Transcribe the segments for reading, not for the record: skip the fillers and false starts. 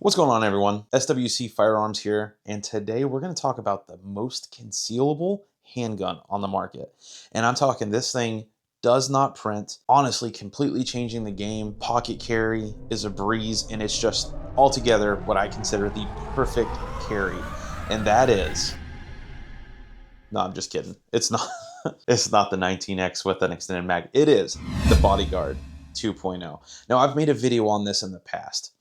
What's going on, everyone? SWC Firearms here, and today we're going to talk about the most concealable handgun on the market. And I'm talking this thing does not print, honestly completely changing the game. Pocket carry is a breeze, and it's just altogether what I consider the perfect carry. And that is, no, I'm just kidding. It's not, it's not the 19X with an extended mag. It is the Bodyguard 2.0. Now, I've made a video on this in the past,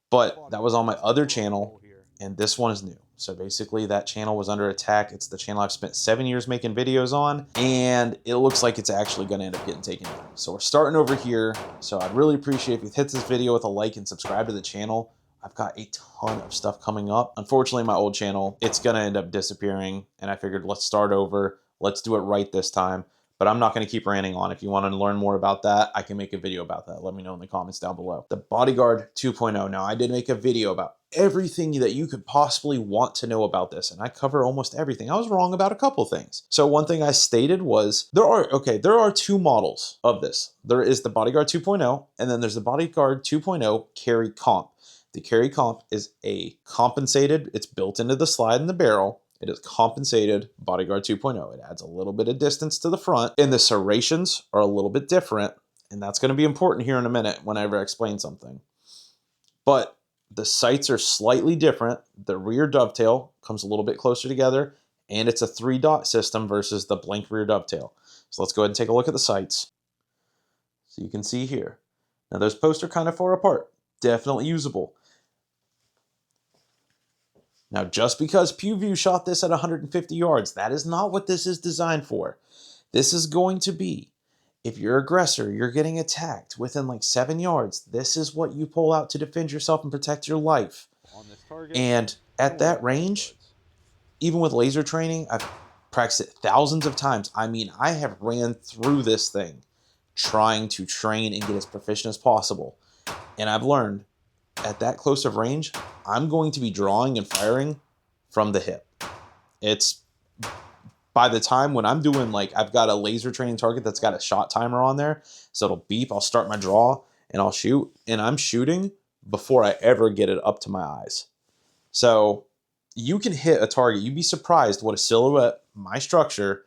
but that was on my other channel, and this one is new. So basically that channel was under attack. It's the channel I've spent 7 years making videos on, and it looks like it's actually going to end up getting taken down. So we're starting over here. So I'd really appreciate if you hit this video with a like and subscribe to the channel. I've got a ton of stuff coming up. Unfortunately, my old channel, it's going to end up disappearing, and I figured let's start over. Let's do it right this time. But I'm not going to keep ranting on. If you want to learn more about that, I can make a video about that. Let me know in the comments down below. The Bodyguard 2.0. Now, I did make a video about everything that you could possibly want to know about this, and I cover almost everything. I was wrong about a couple things. So one thing I stated was there are two models of this. There is the Bodyguard 2.0, and then there's the Bodyguard 2.0 Carry Comp. The Carry Comp is a compensated, it's built into the slide in the barrel. It is compensated Bodyguard 2.0. It adds a little bit of distance to the front, and the serrations are a little bit different, and that's going to be important here in a minute whenever I explain something. But the sights are slightly different. The rear dovetail comes a little bit closer together, and it's a 3-dot system versus the blank rear dovetail. So let's go ahead and take a look at the sights. So you can see here. Now those posts are kind of far apart. Definitely usable. Now, just because PewView shot this at 150 yards, that is not what this is designed for. This is going to be, if you're aggressor, you're getting attacked within like 7 yards, this is what you pull out to defend yourself and protect your life. And at that range, even with laser training, I've practiced it thousands of times. I mean, I have ran through this thing trying to train and get as proficient as possible. And I've learned at that close of range, I'm going to be drawing and firing from the hip. It's by the time when I'm doing, like, I've got a laser training target that's got a shot timer on there, so it'll beep, I'll start my draw, and I'll shoot, and I'm shooting before I ever get it up to my eyes. So you can hit a target. You'd be surprised what a silhouette, my structure,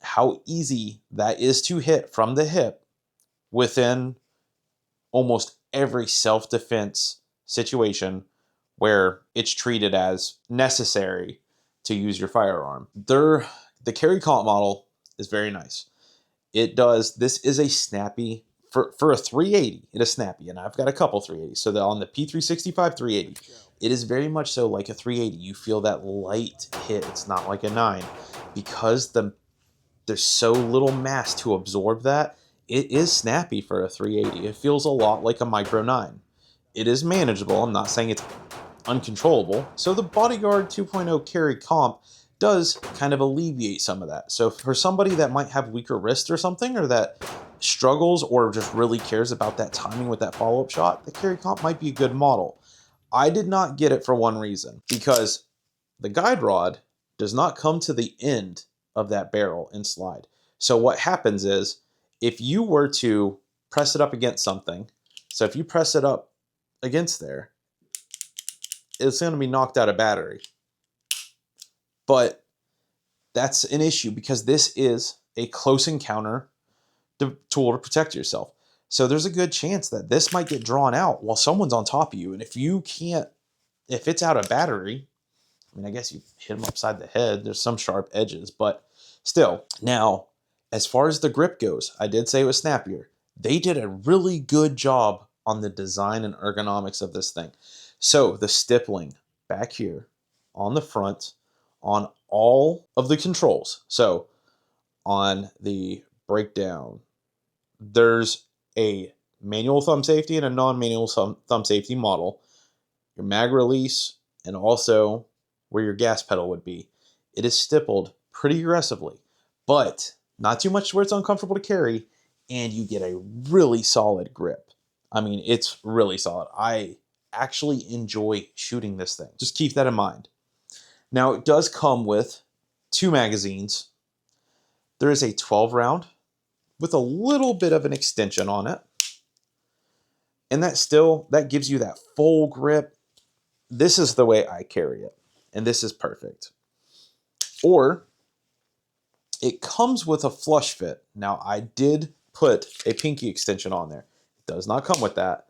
how easy that is to hit from the hip within almost every self-defense situation where it's treated as necessary to use your firearm. The Carry Comp model is very nice. This is a snappy, for a 380, it is snappy, and I've got a couple 380s. So on the P365 380, it is very much so like a 380. You feel that light hit. It's not like a 9. Because there's so little mass to absorb that, it is snappy for a 380. It feels a lot like a Micro 9. It is manageable. I'm not saying it's uncontrollable. So the Bodyguard 2.0 Carry Comp does kind of alleviate some of that. So for somebody that might have weaker wrist or something, or that struggles or just really cares about that timing with that follow-up shot, the Carry Comp might be a good model. I did not get it for one reason, because the guide rod does not come to the end of that barrel and slide. So what happens is, if you were to press it up against something, so if you press it up against there, it's going to be knocked out of battery. But that's an issue because this is a close encounter tool to protect yourself. So there's a good chance that this might get drawn out while someone's on top of you. And if it's out of battery, I mean, I guess you hit them upside the head. There's some sharp edges, but still. Now, as far as the grip goes, I did say it was snappier. They did a really good job on the design and ergonomics of this thing. So the stippling back here on the front, on all of the controls. So on the breakdown, there's a manual thumb safety and a non-manual thumb safety model. Your mag release, and also where your gas pedal would be. It is stippled pretty aggressively, but not too much where it's uncomfortable to carry, and you get a really solid grip. I mean, it's really solid. I actually enjoy shooting this thing. Just keep that in mind. Now, it does come with 2 magazines. There is a 12 round with a little bit of an extension on it. And that gives you that full grip. this is the way I carry it, and this is perfect. Or it comes with a flush fit. Now, I did put a pinky extension on there. It does not come with that,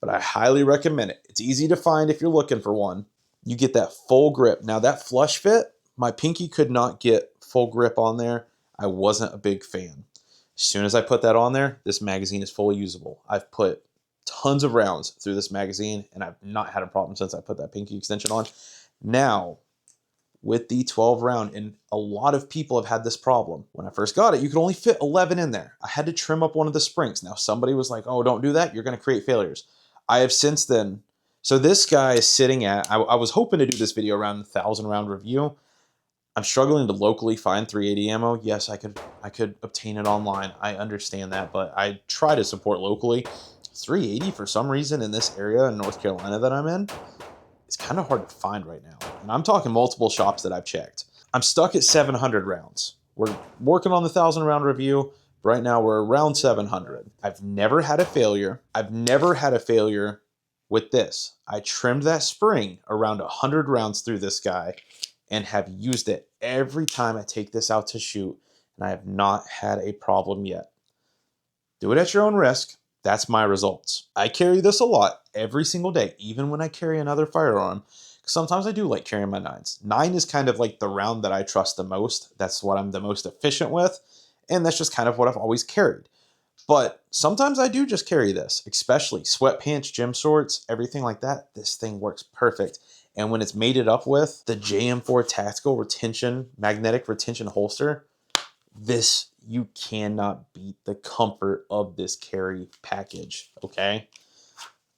but I highly recommend it. It's easy to find if you're looking for one. You get that full grip. Now, that flush fit, my pinky could not get full grip on there. I wasn't a big fan. As soon as I put that on there, this magazine is fully usable. I've put tons of rounds through this magazine, and I've not had a problem since I put that pinky extension on. Now, with the 12 round, and a lot of people have had this problem. When I first got it, you could only fit 11 in there. I had to trim up one of the springs. Now, somebody was like, oh, don't do that. You're going to create failures. I have since then. So this guy is sitting at, I was hoping to do this video around the 1,000 round review. I'm struggling to locally find 380 ammo. Yes, I could obtain it online. I understand that, but I try to support locally. 380 for some reason in this area in North Carolina that I'm in, it's kind of hard to find right now. And I'm talking multiple shops that I've checked. I'm stuck at 700 rounds. We're working on the 1,000 round review. Right now we're around 700. I've never had a failure. I've never had a failure with this. I trimmed that spring around 100 rounds through this guy and have used it every time I take this out to shoot, and I have not had a problem yet. Do it at your own risk. That's my results. I carry this a lot every single day, even when I carry another firearm. Sometimes I do like carrying my 9s. 9 is kind of like the round that I trust the most. That's what I'm the most efficient with, and that's just kind of what I've always carried. But sometimes I do just carry this, especially sweatpants, gym shorts, everything like that. This thing works perfect. And when it's mated up with the JM4 tactical retention, magnetic retention holster, this, you cannot beat the comfort of this carry package, okay?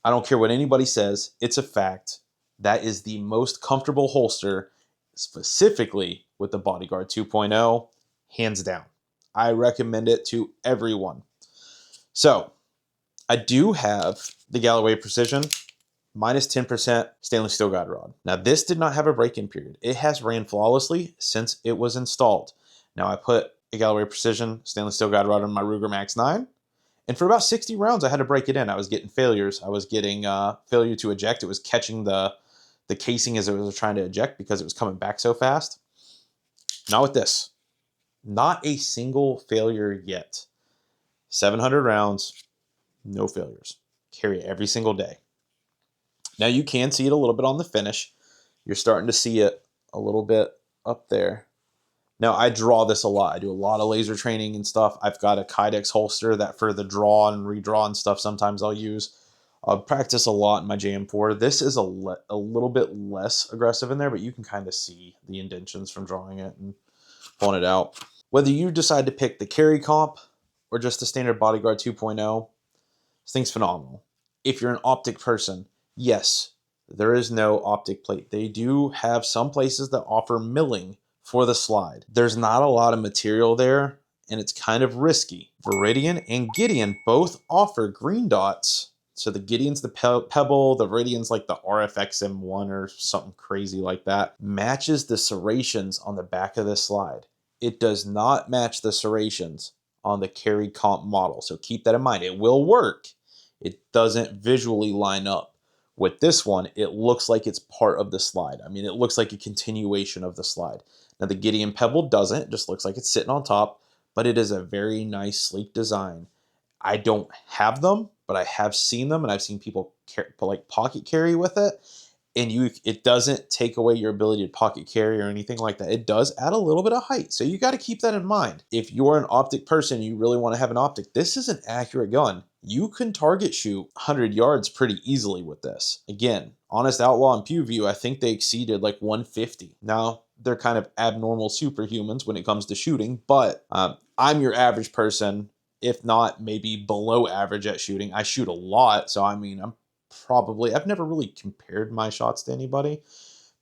I don't care what anybody says. It's a fact. That is the most comfortable holster, specifically with the Bodyguard 2.0, hands down. I recommend it to everyone. So, I do have the Galloway Precision minus 10% stainless steel guide rod. Now, this did not have a break-in period. It has ran flawlessly since it was installed. Now, I put a Galloway Precision stainless steel guide rod on my Ruger Max 9, and for about 60 rounds, I had to break it in. I was getting failures. I was getting failure to eject. It was catching the casing as it was trying to eject because it was coming back so fast. Not with this. Not a single failure yet. 700 rounds, no failures. Carry it every single day. Now you can see it a little bit on the finish. You're starting to see it a little bit up there. Now I draw this a lot. I do a lot of laser training and stuff. I've got a Kydex holster that for the draw and redraw and stuff sometimes I'll use. I'll practice a lot in my JM4. This is a little bit less aggressive in there, but you can kind of see the indentions from drawing it and pulling it out. Whether you decide to pick the carry comp or just the standard Bodyguard 2.0, this thing's phenomenal. If you're an optic person, yes, there is no optic plate. They do have some places that offer milling for the slide. There's not a lot of material there, and it's kind of risky. Viridian and Gideon both offer green dots. So the Gideon's the Pebble, the Viridian's like the RFX M1 or something crazy like that. Matches the serrations on the back of this slide. It does not match the serrations on the carry comp model. So keep that in mind. It will work. It doesn't visually line up. With this one, it looks like it's part of the slide. I mean, it looks like a continuation of the slide. Now, the Gideon Pebble doesn't. It just looks like it's sitting on top, but it is a very nice, sleek design. I don't have them, but I have seen them, and I've seen people like pocket carry with it. And it doesn't take away your ability to pocket carry or anything like that. It does add a little bit of height. So you got to keep that in mind. If you're an optic person, you really want to have an optic, this is an accurate gun. You can target shoot 100 yards pretty easily with this. Again, Honest Outlaw and PewView, I think they exceeded like 150. Now, they're kind of abnormal superhumans when it comes to shooting, but I'm your average person, if not maybe below average at shooting. I shoot a lot, so I mean, I've never really compared my shots to anybody.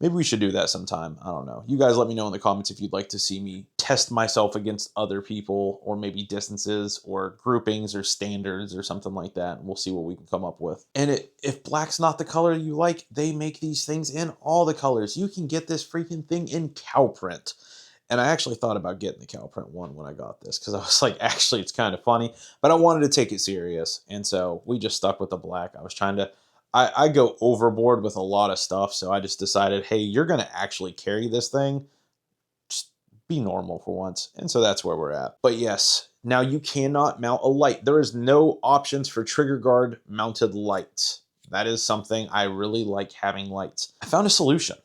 Maybe we should do that sometime. I don't know. You guys let me know in the comments if you'd like to see me test myself against other people, or maybe distances or groupings or standards or something like that. And we'll see what we can come up with. And if black's not the color you like, they make these things in all the colors. You can get this freaking thing in cow print. And I actually thought about getting the cow print one when I got this, because I was like, actually, it's kind of funny, but I wanted to take it serious. And so we just stuck with the black. I was trying to I go overboard with a lot of stuff, so I just decided, hey, you're going to actually carry this thing. Just be normal for once. And so that's where we're at. But yes, now you cannot mount a light. There is no options for trigger guard mounted lights. That is something I really like, having lights. I found a solution.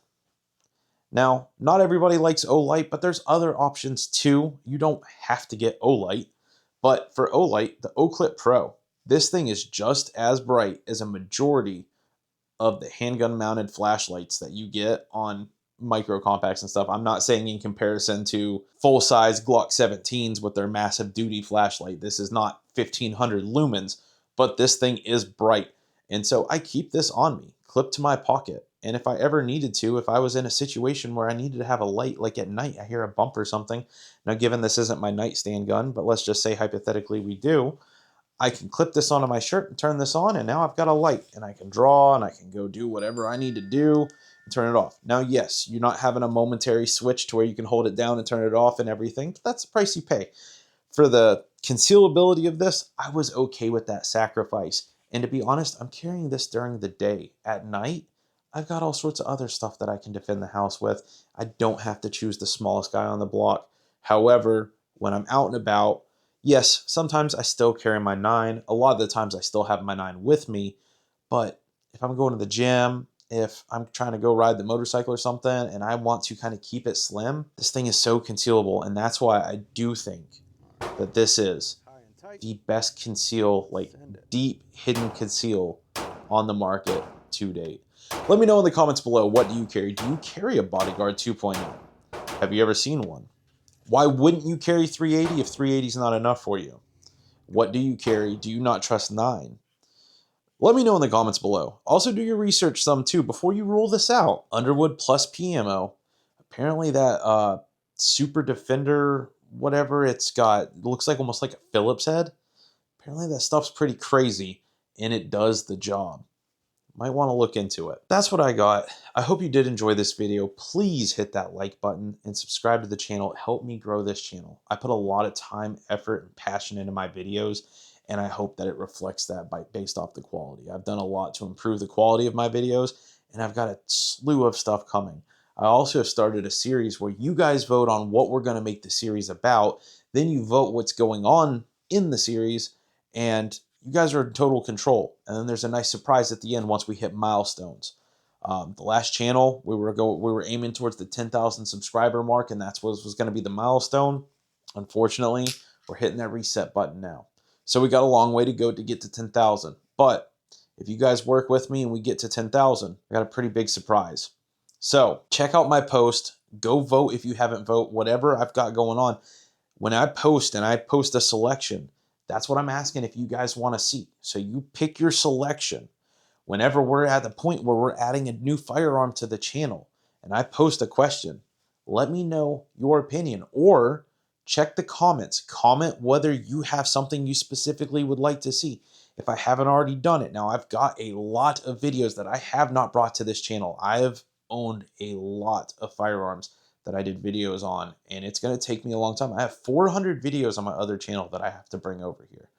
Now, not everybody likes Olight, but there's other options too. You don't have to get Olight. But for Olight, the O-Clip Pro, this thing is just as bright as a majority of the handgun mounted flashlights that you get on micro compacts and stuff. I'm not saying in comparison to full size Glock 17s with their massive duty flashlight. This is not 1500 lumens, but this thing is bright. And so I keep this on me, clipped to my pocket. And if I ever needed to, if I was in a situation where I needed to have a light, like at night, I hear a bump or something. Now, given this isn't my nightstand gun, but let's just say hypothetically we do, I can clip this onto my shirt and turn this on, and now I've got a light, and I can draw, and I can go do whatever I need to do and turn it off. Now, yes, you're not having a momentary switch to where you can hold it down and turn it off and everything, but that's the price you pay. For the concealability of this, I was okay with that sacrifice. And to be honest, I'm carrying this during the day. At night, I've got all sorts of other stuff that I can defend the house with. I don't have to choose the smallest guy on the block. However, when I'm out and about, yes, sometimes I still carry my 9. A lot of the times I still have my 9 with me. But if I'm going to the gym, if I'm trying to go ride the motorcycle or something, and I want to kind of keep it slim, this thing is so concealable. And that's why I do think that this is the best conceal, like deep hidden conceal on the market to date. Let me know in the comments below, what do you carry? Do you carry a Bodyguard 2.0? Have you ever seen one? Why wouldn't you carry 380 if 380 is not enough for you? What do you carry? Do you not trust 9? Let me know in the comments below. Also, do your research some too before you roll this out. Underwood plus PMO. Apparently that Super Defender, whatever it's got, it looks like almost like a Phillips head. Apparently that stuff's pretty crazy, and it does the job. Might want to look into it. That's what I got. I hope you did enjoy this video. Please hit that like button and subscribe to the channel. Help me grow this channel. I put a lot of time, effort, and passion into my videos, and I hope that it reflects that based off the quality. I've done a lot to improve the quality of my videos, and I've got a slew of stuff coming. I also have started a series where you guys vote on what we're going to make the series about. Then you vote what's going on in the series, and you guys are in total control. And then there's a nice surprise at the end once we hit milestones. The last channel, we were aiming towards the 10,000 subscriber mark, and that's what was going to be the milestone. Unfortunately, we're hitting that reset button now. So we got a long way to go to get to 10,000. But if you guys work with me and we get to 10,000, I got a pretty big surprise. So check out my post. Go vote if you haven't voted. Whatever I've got going on. When I post and I post a selection, that's what I'm asking if you guys want to see. So you pick your selection. Whenever we're at the point where we're adding a new firearm to the channel and I post a question, let me know your opinion, or check the comments. Comment whether you have something you specifically would like to see. If I haven't already done it. Now, I've got a lot of videos that I have not brought to this channel. I have owned a lot of firearms that I did videos on, and it's going to take me a long time. I have 400 videos on my other channel that I have to bring over here,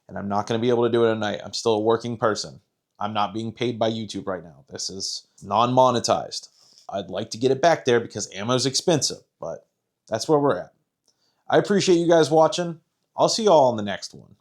and I'm not going to be able to do it at night. I'm still a working person. I'm not being paid by YouTube right now. This is non-monetized. I'd like to get it back there because ammo's expensive, but that's where we're at. I appreciate you guys watching. I'll see you all in the next one.